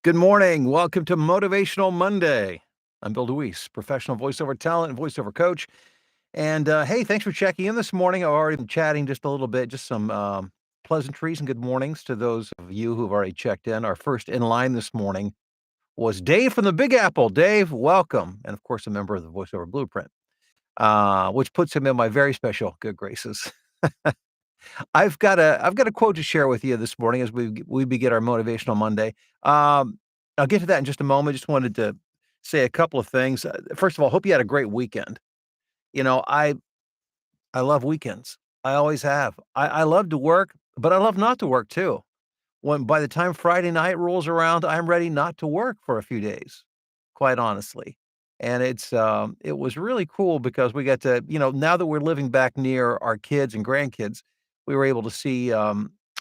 Good morning. Welcome to Motivational Monday. I'm Bill DeWeese, professional voiceover talent and voiceover coach. And hey, thanks for checking in this morning. I've already been chatting just a little bit, just some pleasantries and good mornings to those of you who've already checked in. Our first in line this morning was Dave from the Big Apple. Dave, welcome. And of course, a member of the Voiceover Blueprint, which puts him in my very special good graces. I've got a quote to share with you this morning as we begin our motivational Monday. I'll get to that in just a moment. Just wanted to say a couple of things. First of all, hope you had a great weekend. You know, I love weekends. I always have. I love to work, but I love not to work too. When by the time Friday night rolls around, I'm ready not to work for a few days, quite honestly. And it was really cool because we got to, now that we're living back near our kids and grandkids, we were able to see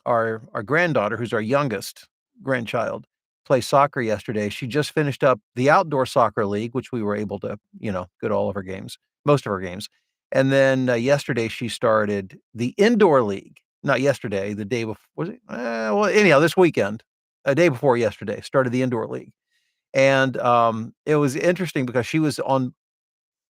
our granddaughter, who's our youngest grandchild, play soccer yesterday. She just finished up the outdoor soccer league, which we were able to, go to all of her games, most of her games. And then yesterday she started the indoor league. Not yesterday, the day before, was it? Well, anyhow, this weekend, a day before yesterday, started the indoor league. And, it was interesting because she was on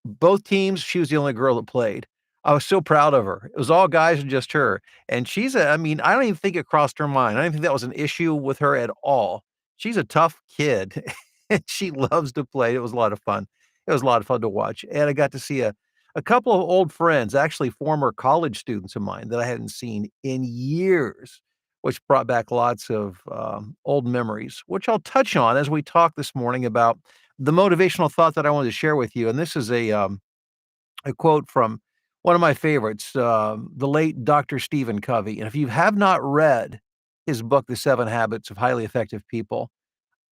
both teams. She was the only girl that played. I was so proud of her. It was all guys and just her. And I mean, I don't even think it crossed her mind. I don't think that was an issue with her at all. She's a tough kid, and she loves to play. It was a lot of fun. It was a lot of fun to watch, and I got to see a couple of old friends, actually former college students of mine that I hadn't seen in years, which brought back lots of, old memories, which I'll touch on as we talk this morning about the motivational thought that I wanted to share with you. And this is a quote from one of my favorites, the late Dr. Stephen Covey. And if you have not read his book, The 7 Habits of Highly Effective People,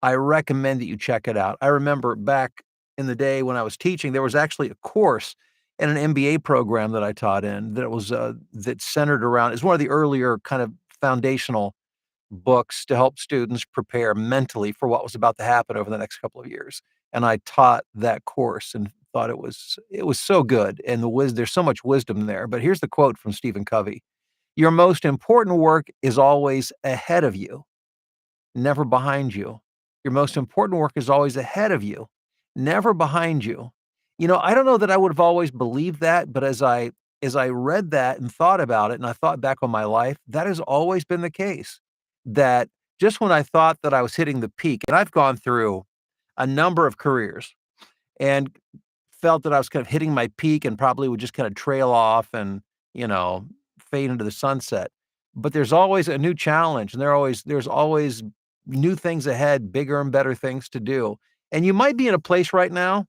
I recommend that you check it out. I remember back in the day when I was teaching, there was actually a course in an MBA program that I taught in that centered around, it's one of the earlier kind of foundational books to help students prepare mentally for what was about to happen over the next couple of years. And I taught that course and thought it was so good, and there's so much wisdom there. But here's the quote from Stephen Covey: "Your most important work is always ahead of you, never behind you. Your most important work is always ahead of you, never behind you." I don't know that I would have always believed that, but as I read that and thought about it, and I thought back on my life, that has always been the case. That just when I thought that I was hitting the peak, and I've gone through a number of careers and felt that I was kind of hitting my peak and probably would just kind of trail off and, you know, fade into the sunset. But there's always a new challenge, and there's always new things ahead, bigger and better things to do. And you might be in a place right now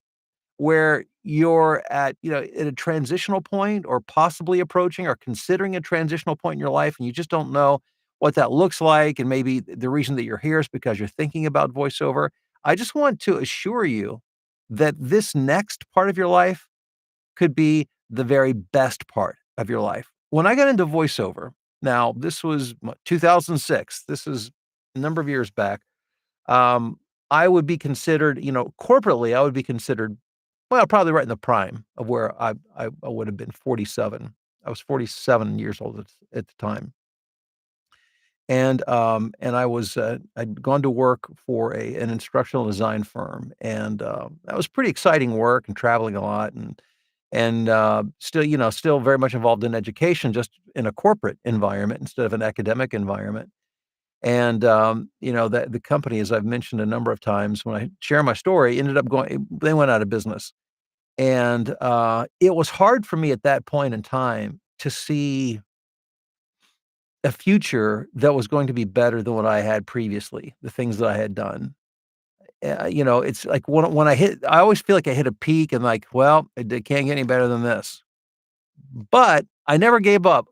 where you're at a transitional point or possibly approaching or considering a transitional point in your life, and you just don't know what that looks like. And maybe the reason that you're here is because you're thinking about voiceover. I just want to assure you that this next part of your life could be the very best part of your life. When I got into voiceover, now this was 2006, this is a number of years back. um, I would be considered, corporately, I would be considered, well, probably right in the prime of where I would have been 47. I was 47 years old at the time. And I'd gone to work for an instructional design firm, and, that was pretty exciting work and traveling a lot and still, still very much involved in education, just in a corporate environment instead of an academic environment. And, the company, as I've mentioned a number of times when I share my story, ended up they went out of business. And, it was hard for me at that point in time to see a future that was going to be better than what I had previously, the things that I had done. It's like I always feel like I hit a peak and like, well, it can't get any better than this. But I never gave up.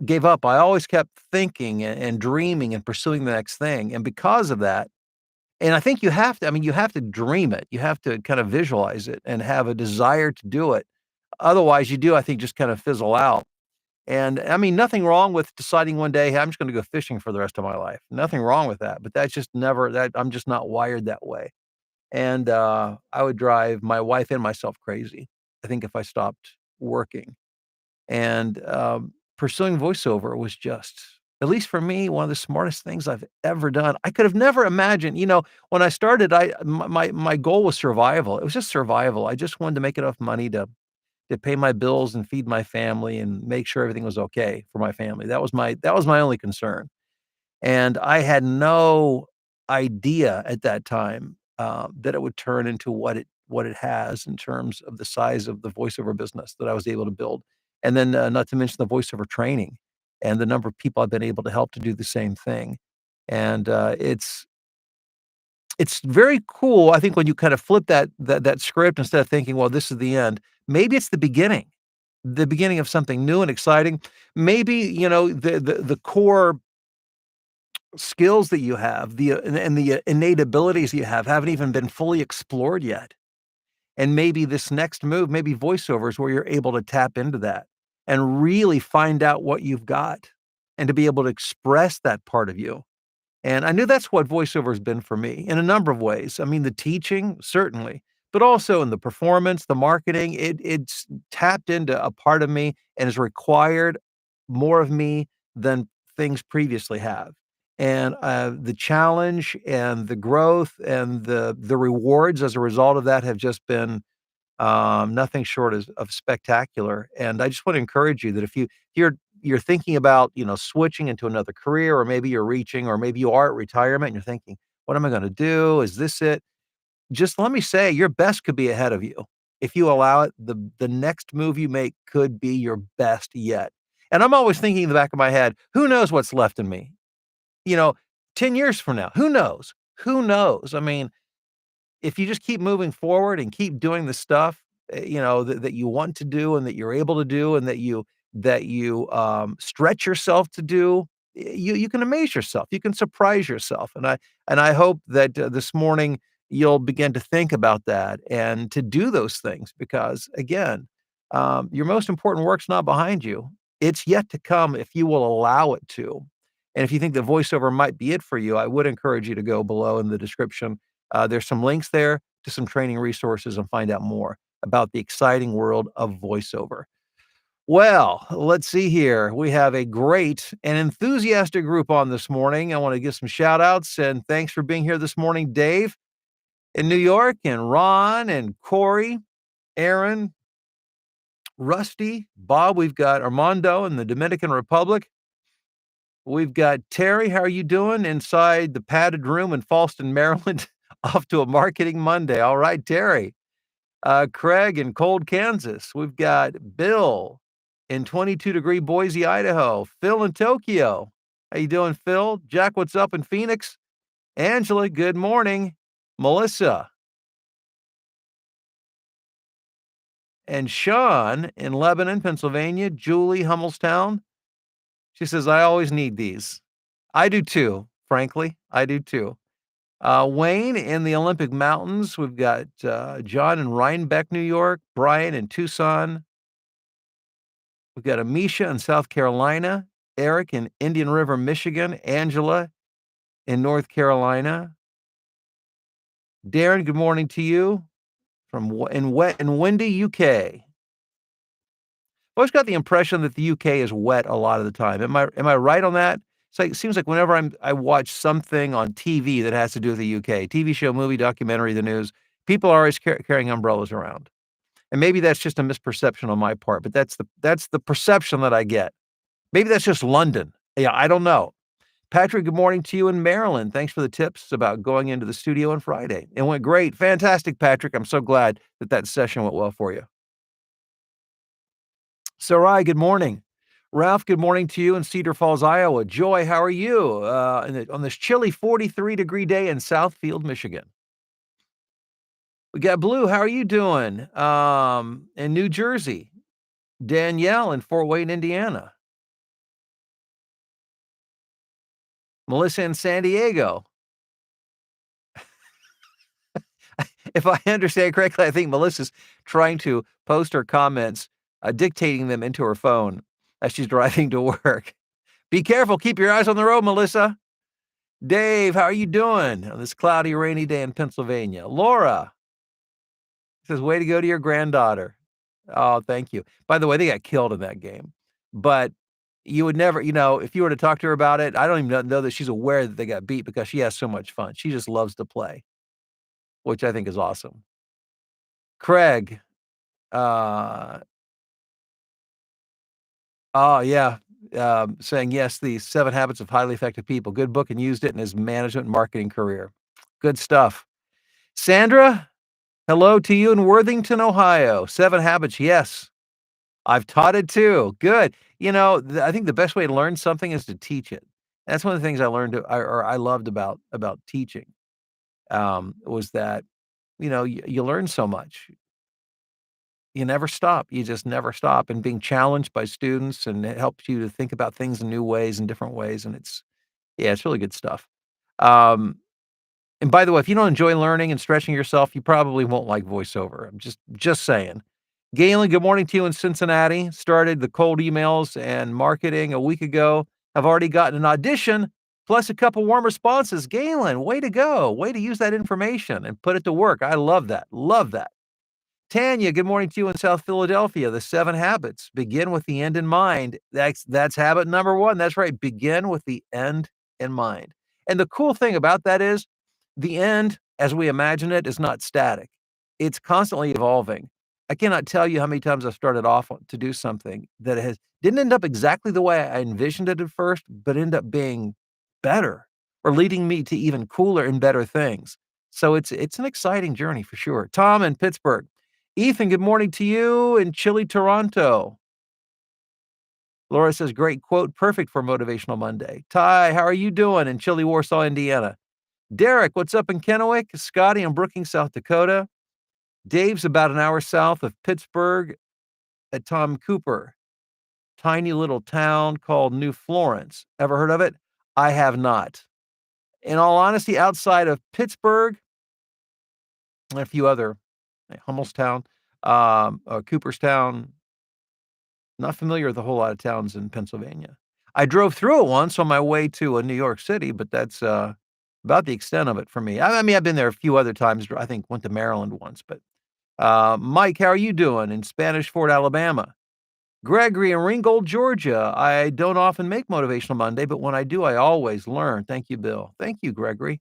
I always kept thinking and dreaming and pursuing the next thing. And because of that, and I think you have to dream it. You have to kind of visualize it and have a desire to do it. Otherwise, you do, I think, just kind of fizzle out. And I mean, nothing wrong with deciding one day, "Hey, I'm just gonna go fishing for the rest of my life." Nothing wrong with that, but that's just never that I'm just not wired that way. And, I would drive my wife and myself crazy, I think, if I stopped working. And, pursuing voiceover was just at least for me, one of the smartest things I've ever done. I could have never imagined, when I started, my goal was survival. It was just survival. I just wanted to make enough money to pay my bills and feed my family and make sure everything was okay for my family. That was my only concern. And I had no idea at that time, that it would turn into what it has in terms of the size of the voiceover business that I was able to build. And then, not to mention the voiceover training and the number of people I've been able to help to do the same thing. And, it's very cool, I think, when you kind of flip that script instead of thinking, "Well, this is the end." Maybe it's the beginning of something new and exciting. Maybe, the core skills that you have, and the innate abilities you have haven't even been fully explored yet. And maybe this next move, maybe voiceovers where you're able to tap into that and really find out what you've got and to be able to express that part of you. And I knew that's what voiceover has been for me in a number of ways. I mean, the teaching, certainly, but also in the performance, the marketing, it's tapped into a part of me and has required more of me than things previously have. And the challenge and the growth and the rewards as a result of that have just been nothing short of spectacular. And I just want to encourage you that if you're thinking about, switching into another career, or maybe you're reaching, or maybe you are at retirement and you're thinking, what am I going to do? Is this it? Just let me say, your best could be ahead of you. If you allow it, the next move you make could be your best yet. And I'm always thinking in the back of my head, who knows what's left in me? You know, 10 years from now, who knows? Who knows? I mean, if you just keep moving forward and keep doing the stuff, that you want to do and that you're able to do and that you stretch yourself to do, you can amaze yourself. You can surprise yourself. And I hope that this morning you'll begin to think about that and to do those things because again, your most important work's not behind you. It's yet to come if you will allow it to. And if you think the voiceover might be it for you, I would encourage you to go below in the description. There's some links there to some training resources and find out more about the exciting world of voiceover. Well, let's see here. We have a great and enthusiastic group on this morning. I want to give some shout outs and thanks for being here this morning, Dave in New York, and Ron and Corey, Aaron, Rusty, Bob. We've got Armando in the Dominican Republic. We've got Terry. How are you doing inside the padded room in Falston, Maryland? Off to a marketing Monday. All right, Terry. Craig in cold Kansas. We've got Bill in 22-degree Boise, Idaho. Phil in Tokyo. How you doing, Phil? Jack, what's up in Phoenix? Angela, good morning. Melissa and Sean in Lebanon, Pennsylvania. Julie, Hummelstown. She says, I always need these. I do too, frankly. I do too. Wayne in the Olympic Mountains. We've got John in Rhinebeck, New York. Brian in Tucson. We've got Amisha in South Carolina. Eric in Indian River, Michigan. Angela in North Carolina. Darren, good morning to you from in wet and windy UK. I've always got the impression that the UK is wet a lot of the time. Am I right on that? It seems like whenever I watch something on TV that has to do with the UK, TV show, movie, documentary, the news, people are always carrying umbrellas around. And maybe that's just a misperception on my part, but that's the perception that I get. Maybe that's just London. Yeah, I don't know. Patrick, good morning to you in Maryland. Thanks for the tips about going into the studio on Friday. It went great. Fantastic, Patrick. I'm so glad that session went well for you. Sarai, good morning. Ralph, good morning to you in Cedar Falls, Iowa. Joy, how are you on this chilly 43-degree day in Southfield, Michigan? We got Blue. How are you doing in New Jersey? Danielle in Fort Wayne, Indiana. Melissa in San Diego. If I understand correctly, I think Melissa's trying to post her comments, dictating them into her phone as she's driving to work. Be careful. Keep your eyes on the road, Melissa. Dave, how are you doing on this cloudy, rainy day in Pennsylvania? Laura says, way to go to your granddaughter. Oh, thank you. By the way, they got killed in that game. But You would never if you were to talk to her about it, I don't even know that she's aware that they got beat because she has so much fun. She just loves to play, which I think is awesome. Craig, uh oh, yeah, saying, "Yes, the 7 Habits of Highly Effective People. Good book and used it in his management and marketing career." Good stuff. Sandra, hello to you in Worthington, Ohio. 7 Habits, yes. I've taught it too. Good. I think the best way to learn something is to teach it. That's one of the things I learned or I loved about teaching, was that, you learn so much. You never stop. You just never stop, and being challenged by students, and it helps you to think about things in new ways and different ways, and it's really good stuff. Um, and by the way, if you don't enjoy learning and stretching yourself, you probably won't like voiceover. I'm just saying. Galen, good morning to you in Cincinnati. Started the cold emails and marketing a week ago. I've already gotten an audition, plus a couple warm responses. Galen, way to go. Way to use that information and put it to work. I love that. Love that. Tanya, good morning to you in South Philadelphia. The 7 habits. Begin with the end in mind. That's habit number 1. That's right. Begin with the end in mind. And the cool thing about that is the end, as we imagine it, is not static. It's constantly evolving. I cannot tell you how many times I've started off to do something that didn't end up exactly the way I envisioned it at first, but ended up being better or leading me to even cooler and better things. So it's an exciting journey for sure. Tom in Pittsburgh. Ethan, good morning to you in chilly Toronto. Laura says, great quote, perfect for Motivational Monday. Ty, how are you doing in chilly Warsaw, Indiana? Derek, what's up in Kennewick? Scotty in Brookings, South Dakota. Dave's about an hour south of Pittsburgh at Tom Cooper. Tiny little town called New Florence. Ever heard of it? I have not. In all honesty, outside of Pittsburgh and a few other, like Hummelstown, Cooperstown, not familiar with a whole lot of towns in Pennsylvania. I drove through it once on my way to, New York City, but that's, about the extent of it for me. I mean, I've been there a few other times. I think went to Maryland once, but, Mike, how are you doing in Spanish Fort, Alabama? Gregory in Ringgold, Georgia. I don't often make Motivational Monday, but when I do, I always learn. Thank you, Bill. Thank you, Gregory.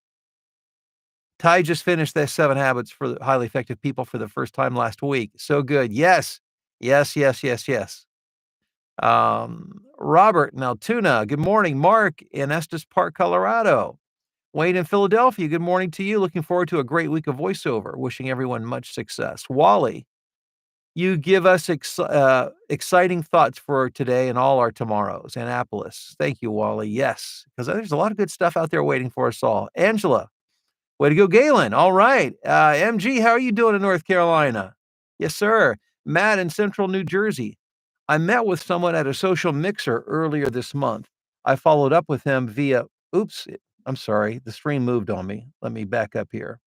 Ty just finished the 7 habits for the highly effective people for the first time last week. So good. Yes. Yes, yes, yes, yes. Robert in Altoona. Good morning. Mark in Estes Park, Colorado. Wayne in Philadelphia. Good morning to you. Looking forward to a great week of voiceover. Wishing everyone much success. Wally, you give us exciting thoughts for today and all our tomorrows. Annapolis. Thank you, Wally. Yes, because there's a lot of good stuff out there waiting for us all. Angela, way to go, Galen. All right. MG, how are you doing in North Carolina? Yes, sir. Matt in Central New Jersey. I met with someone at a social mixer earlier this month. I followed up with him via, oops, I'm sorry, the stream moved on me. Let me back up here.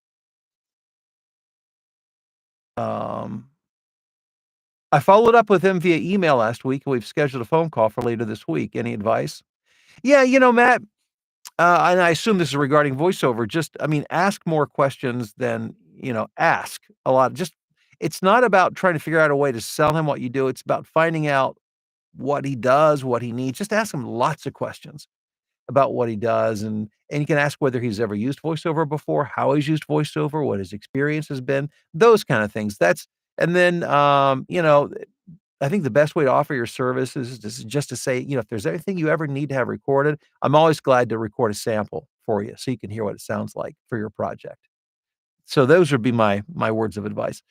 Um, I followed up with him via email last week, and we've scheduled a phone call for later this week. Any advice? Yeah, Matt, and I assume this is regarding voiceover. Just, I mean, ask more questions than, ask a lot. Just, it's not about trying to figure out a way to sell him what you do. It's about finding out what he does, what he needs. Just ask him lots of questions about what he does, and you can ask whether he's ever used voiceover before, how he's used voiceover, what his experience has been, those kind of things. And then, I think the best way to offer your services is just to say, if there's anything you ever need to have recorded, I'm always glad to record a sample for you so you can hear what it sounds like for your project. So those would be my words of advice.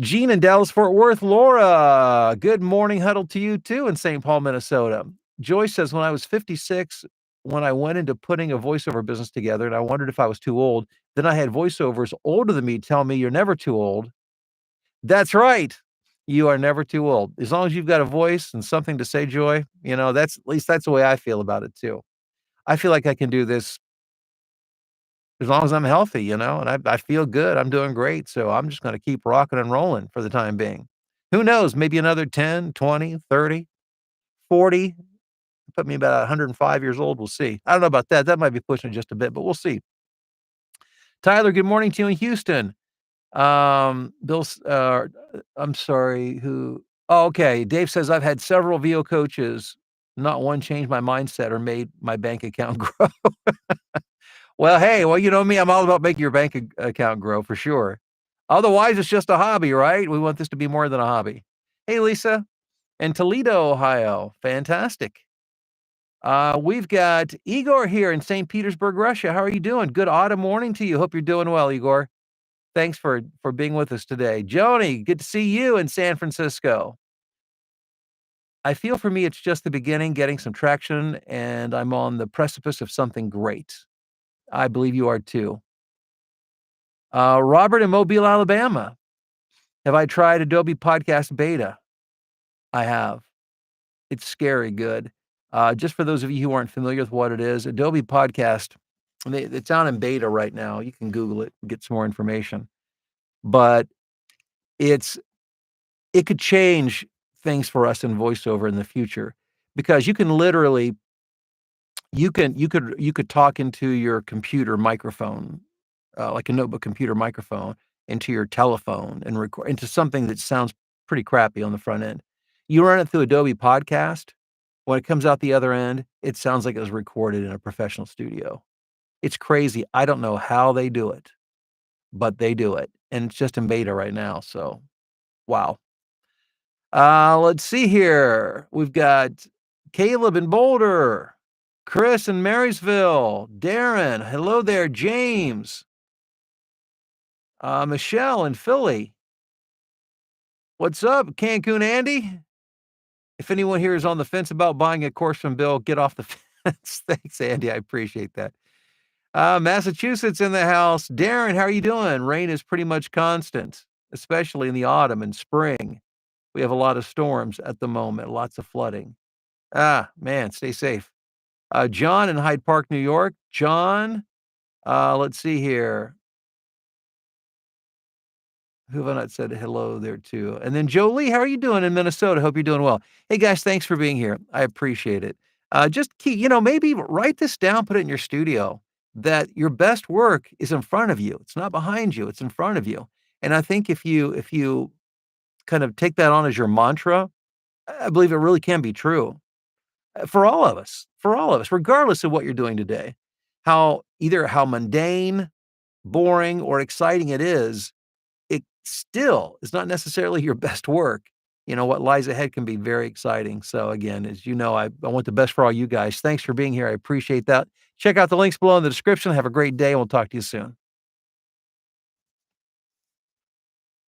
Gene in Dallas, Fort Worth. Laura, good morning huddle to you too in St. Paul, Minnesota. Joyce says, when I was 56, when I went into putting a voiceover business together and I wondered if I was too old, then I had voiceovers older than me tell me you're never too old. That's right. You are never too old. As long as you've got a voice and something to say, Joy, that's at least that's the way I feel about it too. I feel like I can do this as long as I'm healthy, and I feel good. I'm doing great. So I'm just going to keep rocking and rolling for the time being. Who knows? Maybe another 10, 20, 30, 40, put me about 105 years old. We'll see. I don't know about that. That might be pushing it just a bit, but we'll see. Tyler, good morning to you in Houston. Bill's, I'm sorry, oh, okay. Dave says, I've had several VO coaches Not one changed my mindset or made my bank account grow. Well, hey, well, you know me, I'm all about making your bank account grow for sure. Otherwise, it's just a hobby, right? We want this to be more than a hobby. Hey, Lisa, in Toledo, Ohio. Fantastic. We've got Igor here in St. Petersburg, Russia. How are you doing? Good autumn morning to you. Hope you're doing well, Igor. Thanks for being with us today. Joni, good to see you in San Francisco. I feel for me, it's just the beginning, getting some traction, and I'm on the precipice of something great. I believe you are too. Robert in Mobile, Alabama. Have I tried Adobe Podcast Beta? I have. It's scary good. Just for those of you who aren't familiar with what it is, Adobe Podcast, it's out in beta right now. You can Google it and get some more information. But it's it could change things for us in voiceover in the future because you can literally you could talk into your computer microphone, like a notebook computer microphone, into your telephone and record into something that sounds pretty crappy on the front end. You run it through Adobe Podcast, when it comes out the other end, it sounds like it was recorded in a professional studio. It's crazy. I don't know how they do it, but they do it, and it's just in beta right now, so wow. Let's see here. We've got Caleb in Boulder, Chris in Marysville, Darren, hello there, James, Michelle in Philly. What's up, Cancun Andy? If anyone here is on the fence about buying a course from Bill, get off the fence. Thanks, Andy. I appreciate that. Massachusetts in the house. Darren, how are you doing? Rain is pretty much constant, especially in the autumn and spring. We have a lot of storms at the moment, lots of flooding. Man, stay safe. John in Hyde Park, New York. John, let's see here. Who have I not said hello there to? And then Jolie, how are you doing in Minnesota? Hope you're doing well. Hey guys, thanks for being here. I appreciate it. Just keep, maybe write this down, put it in your studio that your best work is in front of you. It's not behind you, it's in front of you. And I think if you kind of take that on as your mantra, I believe it really can be true for all of us, regardless of what you're doing today. How mundane, boring, or exciting it still is not necessarily your best work. What lies ahead can be very exciting. So again, as you know, I want the best for all you guys. Thanks for being here. I appreciate that. Check out the links below in the description. Have a great day, and we'll talk to you soon.